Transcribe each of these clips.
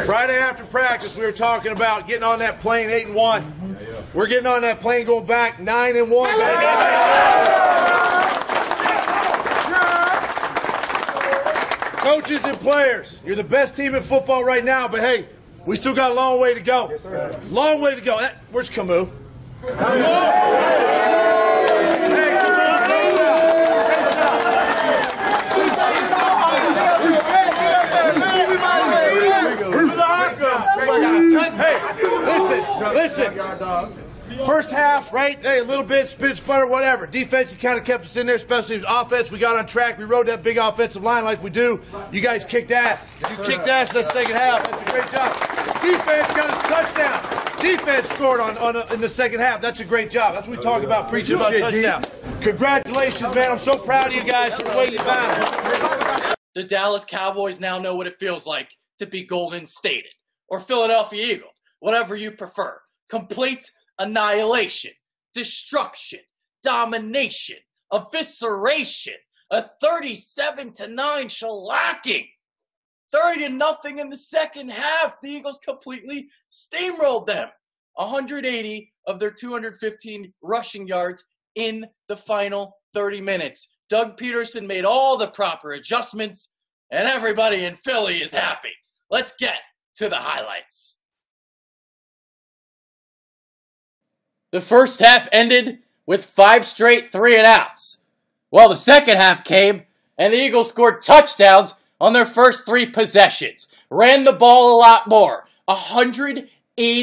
Friday after practice, we were talking about getting on that plane 8-1. We're getting on that plane going back 9-1. Coaches and players, you're the best team in football right now, but hey, we still got a long way to go. Long way to go. Where's Camus? Hey, listen. First half, right? Hey, a little bit, spin, sputter, whatever. Defense, you kind of kept us in there. Special teams, offense, we got on track. We rode that big offensive line like we do. You guys kicked ass. You kicked ass in the second half. That's a great job. Defense got us touchdown. Defense scored in the second half. That's a great job. That's what we talk about, preaching about touchdown. Congratulations, man. I'm so proud of you guys for the way you battled. The Dallas Cowboys now know what it feels like to be Golden Stated, or Philadelphia Eagles, whatever you prefer. Complete annihilation, destruction, domination, evisceration, a 37-9 shellacking. 30-0 in the second half. The Eagles completely steamrolled them. 180 of their 215 rushing yards in the final 30 minutes. Doug Peterson made all the proper adjustments, and everybody in Philly is happy. Let's get to the highlights. The first half ended with 5 straight 3-and-outs. Well, the second half came, and the Eagles scored touchdowns on their first 3 possessions. Ran the ball a lot more. 180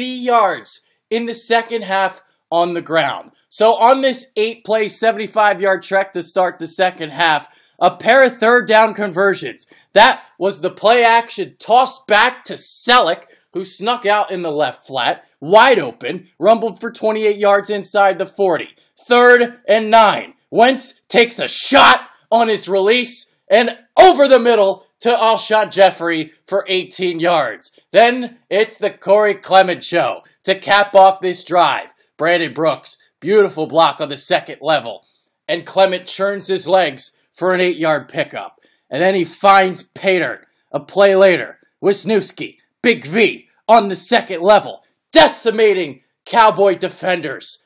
yards in the second half on the ground. So on this 8-play, 75-yard trek to start the second half, a pair of third down conversions. That was the play action toss back to Selleck, who snuck out in the left flat, wide open, rumbled for 28 yards inside the 40. 3rd and 9. Wentz takes a shot on his release and over the middle to Alshon Jeffrey for 18 yards. Then it's the Corey Clement show to cap off this drive. Brandon Brooks, beautiful block on the second level. And Clement churns his legs for an 8-yard pickup. And then he finds Pater a play later. Wisniewski, Big V on the second level, decimating Cowboy defenders.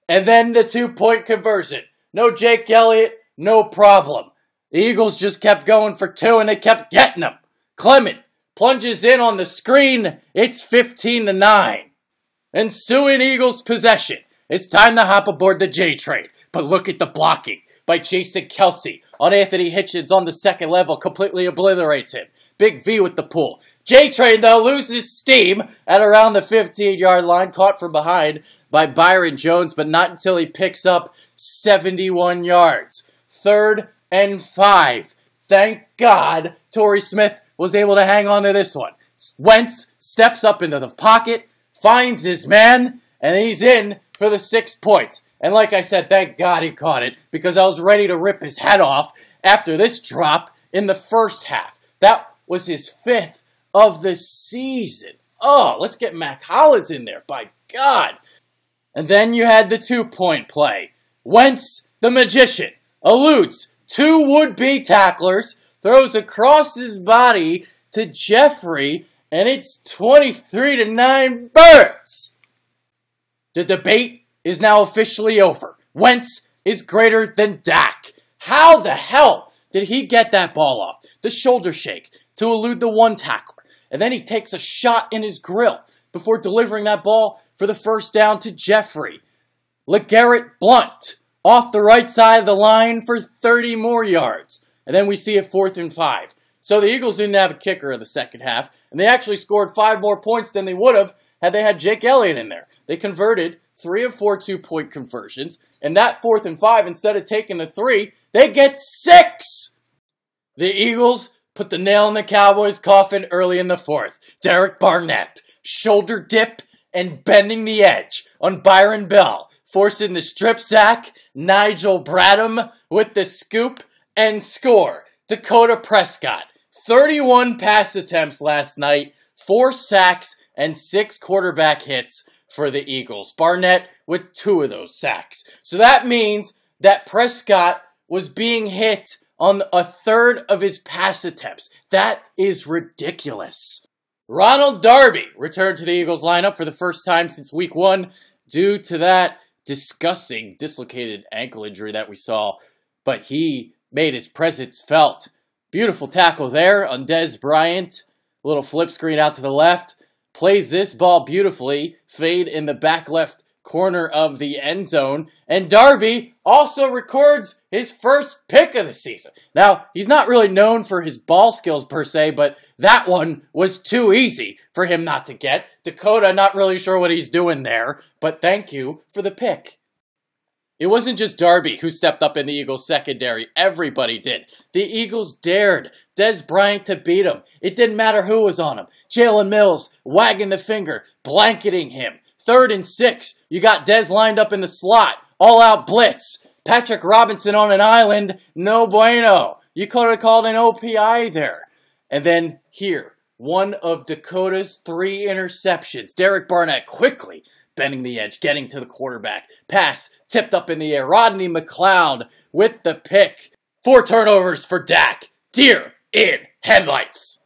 And then the 2-point conversion. No Jake Elliott, no problem. The Eagles just kept going for 2 and they kept getting them. Clement plunges in on the screen. It's 15-9. Ensuing Eagles possession. It's time to hop aboard the J train. But look at the blocking by Jason Kelsey on Anthony Hitchens on the second level. Completely obliterates him. Big V with the pull. J train, though, loses steam at around the 15-yard line. Caught from behind by Byron Jones, but not until he picks up 71 yards. 3rd and 5. Thank God Torrey Smith was able to hang on to this one. Wentz steps up into the pocket, finds his man, and he's in for the 6 points. And like I said, thank God he caught it, because I was ready to rip his head off after this drop in the first half. That was his 5th of the season. Oh, let's get Mac Hollins in there, by God. And then you had the 2-point play. Wentz, the magician, eludes 2 would-be tacklers, throws across his body to Jeffrey, and it's 23-9 Birds. The debate is now officially over. Wentz is greater than Dak. How the hell did he get that ball off? The shoulder shake to elude the 1 tackler. And then he takes a shot in his grill before delivering that ball for the first down to Jeffrey. LeGarrette Blount off the right side of the line for 30 more yards. And then we see it 4th and 5. So the Eagles didn't have a kicker in the second half, and they actually scored 5 more points than they would have had they had Jake Elliott in there. They converted 3 of 4 2-point conversions, and that 4th and 5, instead of taking the 3, they get 6! The Eagles put the nail in the Cowboys' coffin early in the 4th. Derek Barnett, shoulder dip and bending the edge on Byron Bell, forcing the strip sack. Nigel Bradham with the scoop and score. Dakota Prescott, 31 pass attempts last night, 4 sacks, and 6 quarterback hits for the Eagles. Barnett with 2 of those sacks. So that means that Prescott was being hit on 1/3 of his pass attempts. That is ridiculous. Ronald Darby returned to the Eagles lineup for the first time since week 1 due to that disgusting dislocated ankle injury that we saw. But he made his presence felt. Beautiful tackle there on Dez Bryant. Little flip screen out to the left. Plays this ball beautifully. Fade in the back left corner of the end zone. And Darby also records his first pick of the season. Now, he's not really known for his ball skills per se, but that one was too easy for him not to get. Dakota, not really sure what he's doing there, but thank you for the pick. It wasn't just Darby who stepped up in the Eagles secondary. Everybody did. The Eagles dared Dez Bryant to beat him. It didn't matter who was on him. Jalen Mills wagging the finger, blanketing him. 3rd and 6. You got Dez lined up in the slot. All-out blitz. Patrick Robinson on an island. No bueno. You could have called an OPI there. And then here, one of Dakota's 3 interceptions. Derek Barnett quickly bending the edge, getting to the quarterback. Pass tipped up in the air. Rodney McLeod with the pick. 4 turnovers for Dak. Deer in headlights.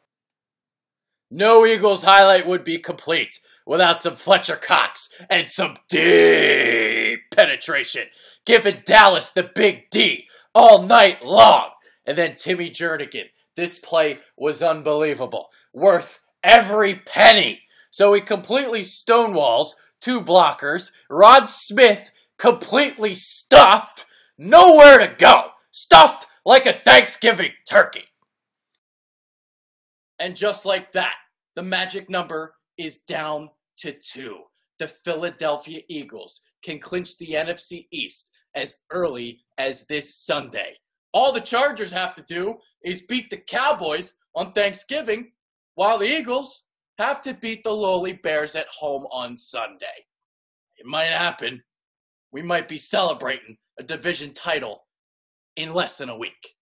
No Eagles highlight would be complete without some Fletcher Cox and some deep penetration, giving Dallas the big D all night long. And then Timmy Jernigan. This play was unbelievable. Worth every penny. So he completely stonewalls 2 blockers. Rod Smith completely stuffed. Nowhere to go. Stuffed like a Thanksgiving turkey. And just like that, the magic number is down to 2. The Philadelphia Eagles can clinch the NFC East as early as this Sunday. All the Chargers have to do is beat the Cowboys on Thanksgiving, while the Eagles have to beat the lowly Bears at home on Sunday. It might happen. We might be celebrating a division title in less than a week.